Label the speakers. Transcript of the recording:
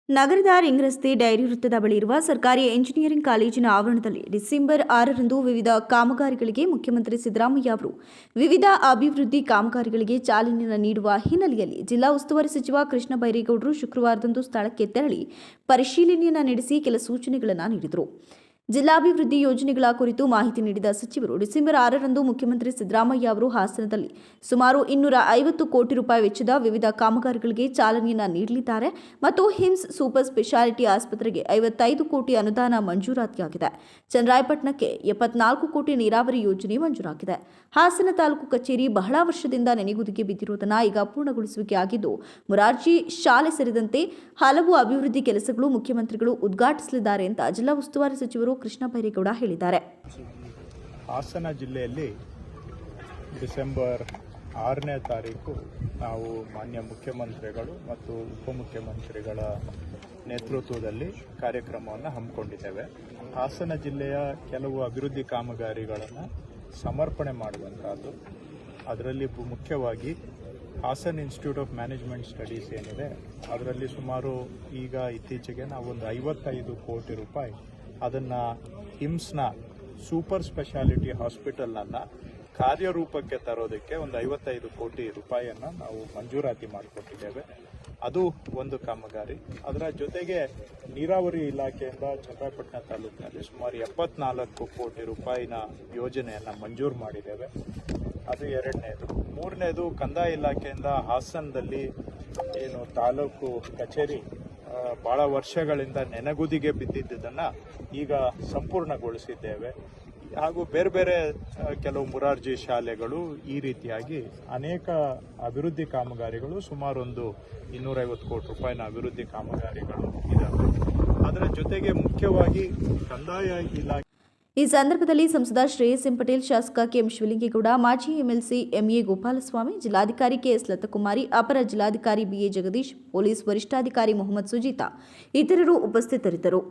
Speaker 1: ನಗರದ ರಿಂಗ್ ರಸ್ತೆ ಡೈರಿ ವೃತ್ತದ ಬಳಿ ಇರುವ ಸರ್ಕಾರಿ ಎಂಜಿನಿಯರಿಂಗ್ ಕಾಲೇಜಿನ ಆವರಣದಲ್ಲಿ ಡಿಸೆಂಬರ್ 6ರಂದು ವಿವಿಧ ಕಾಮಗಾರಿಗಳಿಗೆ ಮುಖ್ಯಮಂತ್ರಿ ಸಿದ್ದರಾಮಯ್ಯ ಅವರು ವಿವಿಧ ಅಭಿವೃದ್ಧಿ ಕಾಮಗಾರಿಗಳಿಗೆ ಚಾಲನೆ ನೀಡುವ ಹಿನ್ನೆಲೆಯಲ್ಲಿ ಜಿಲ್ಲಾ ಉಸ್ತುವಾರಿ ಸಚಿವ ಕೃಷ್ಣ ಬೈರೇಗೌಡರು ಶುಕ್ರವಾರದಂದು ಸ್ಥಳಕ್ಕೆ ತೆರಳಿ ಪರಿಶೀಲನೆಯನ್ನು ನಡೆಸಿ ಕೆಲ ಸೂಚನೆಗಳನ್ನು ನೀಡಿದರು. ಜಿಲ್ಲಾಭಿವೃದ್ಧಿ ಯೋಜನೆಗಳ ಕುರಿತು ಮಾಹಿತಿ ನೀಡಿದ ಸಚಿವರು ಡಿಸೆಂಬರ್ 6ರಂದು ಮುಖ್ಯಮಂತ್ರಿ ಸಿದ್ದರಾಮಯ್ಯ ಅವರು ಹಾಸನದಲ್ಲಿ ಸುಮಾರು 250 ಕೋಟಿ ರೂಪಾಯಿ ವೆಚ್ಚದ ವಿವಿಧ ಕಾಮಗಾರಿಗಳಿಗೆ ಚಾಲನೆಯನ್ನ ನೀಡಲಿದ್ದಾರೆ ಮತ್ತು ಹಿಮ್ಸ್ ಸೂಪರ್ ಸ್ಪೆಷಾಲಿಟಿ ಆಸ್ಪತ್ರೆಗೆ 55 ಕೋಟಿ ಅನುದಾನ ಮಂಜೂರಾತಿಯಾಗಿದೆ. ಚನ್ನರಾಯಪಟ್ಟಣಕ್ಕೆ 74 ಕೋಟಿ ನೀರಾವರಿ ಯೋಜನೆ ಮಂಜೂರಾಗಿದೆ. ಹಾಸನ ತಾಲೂಕು ಕಚೇರಿ ಬಹಳ ವರ್ಷದಿಂದ ನೆನೆಗುದಿಗೆ ಬಿದ್ದಿರುವುದನ್ನು ಈಗ ಪೂರ್ಣಗೊಳಿಸುವಿಕೆ ಆಗಿದ್ದು, ಮುರಾರ್ಜಿ ಶಾಲೆ ಸೇರಿದಂತೆ ಹಲವು ಅಭಿವೃದ್ಧಿ ಕೆಲಸಗಳು ಮುಖ್ಯಮಂತ್ರಿಗಳು ಉದ್ಘಾಟಿಸಲಿದ್ದಾರೆ ಅಂತ ಜಿಲ್ಲಾ ಉಸ್ತುವಾರಿ ಸಚಿವರು ಕೃಷ್ಣ ಬೈರೇಗೌಡ ಹೇಳಿದ್ದಾರೆ.
Speaker 2: ಹಾಸನ ಜಿಲ್ಲೆಯಲ್ಲಿ ಡಿಸೆಂಬರ್ 6ನೇ ತಾರೀಕು ನಾವು ಮಾನ್ಯ ಮುಖ್ಯಮಂತ್ರಿಗಳು ಮತ್ತು ಉಪಮುಖ್ಯಮಂತ್ರಿಗಳ ನೇತೃತ್ವದಲ್ಲಿ ಕಾರ್ಯಕ್ರಮವನ್ನು ಹಮ್ಮಿಕೊಂಡಿದ್ದೇವೆ. ಹಾಸನ ಜಿಲ್ಲೆಯ ಕೆಲವು ಅಭಿವೃದ್ಧಿ ಕಾಮಗಾರಿಗಳನ್ನು ಸಮರ್ಪಣೆ ಮಾಡುವಂಥದ್ದು. ಅದರಲ್ಲಿ ಮುಖ್ಯವಾಗಿ Hassan institute of management studies ಏನಿದೆ ಅದರಲ್ಲಿ ಸುಮಾರು ಈಗ ಇತ್ತೀಚೆಗೆ ನಾವು ಒಂದು 55 ಕೋಟಿ ರೂಪಾಯಿ ಅದನ್ನು ಹಿಮ್ಸ್ನ ಸೂಪರ್ ಸ್ಪೆಷಾಲಿಟಿ ಹಾಸ್ಪಿಟಲ್ನನ್ನು ಕಾರ್ಯರೂಪಕ್ಕೆ ತರೋದಕ್ಕೆ ಒಂದು 55 ಕೋಟಿ ರೂಪಾಯಿಯನ್ನು ನಾವು ಮಂಜೂರಾತಿ ಮಾಡಿಕೊಟ್ಟಿದ್ದೇವೆ. ಅದು ಒಂದು ಕಾಮಗಾರಿ. ಅದರ ಜೊತೆಗೆ ನೀರಾವರಿ ಇಲಾಖೆಯಿಂದ ಚನ್ನರಾಯಪಟ್ಟಣ ತಾಲೂಕಿನಲ್ಲಿ ಸುಮಾರು 74 ಕೋಟಿ ರೂಪಾಯಿನ ಯೋಜನೆಯನ್ನು ಮಂಜೂರು ಮಾಡಿದ್ದೇವೆ. ಅದು ಎರಡನೇದು. ಮೂರನೇದು ಕಂದಾಯ ಇಲಾಖೆಯಿಂದ ಹಾಸನದಲ್ಲಿ ಏನು ತಾಲೂಕು ಕಚೇರಿ ಭಾಳ ವರ್ಷಗಳಿಂದ ನೆನಗುದಿಗೆ ಬಿದ್ದಿದ್ದನ್ನು ಈಗ ಸಂಪೂರ್ಣಗೊಳಿಸಿದ್ದೇವೆ. ಹಾಗೂ ಬೇರೆ ಬೇರೆ ಕೆಲವು ಮುರಾರ್ಜಿ ಶಾಲೆಗಳು ಈ ರೀತಿಯಾಗಿ ಅನೇಕ ಅಭಿವೃದ್ಧಿ ಕಾಮಗಾರಿಗಳು ಸುಮಾರು ಒಂದು 250 ಕೋಟಿ ರೂಪಾಯಿನ ಅಭಿವೃದ್ಧಿ ಕಾಮಗಾರಿಗಳು ಇದ್ದಾವೆ. ಅದರ ಜೊತೆಗೆ ಮುಖ್ಯವಾಗಿ ಕಂದಾಯ ಇಲಾಖೆ.
Speaker 1: ಈ ಸಂದರ್ಭದಲ್ಲಿ ಸಂಸದ ಶ್ರೇಯಸ್ ಎಂ ಪಟೇಲ್, ಶಾಸಕ ಕೆಎಂ ಶಿವಲಿಂಗೇಗೌಡ, ಮಾಜಿ ಎಂಎಲ್ಸಿ ಎಂಎ ಗೋಪಾಲಸ್ವಾಮಿ, ಜಿಲ್ಲಾಧಿಕಾರಿ ಕೆಎಸ್ ಲತಕುಮಾರಿ, ಅಪರ ಜಿಲ್ಲಾಧಿಕಾರಿ ಬಿಎ ಜಗದೀಶ್, ಪೊಲೀಸ್ ವರಿಷ್ಠಾಧಿಕಾರಿ ಮೊಹಮ್ಮದ್ ಸುಜೀತಾ ಇತರರು ಉಪಸ್ಥಿತರಿದ್ದರು.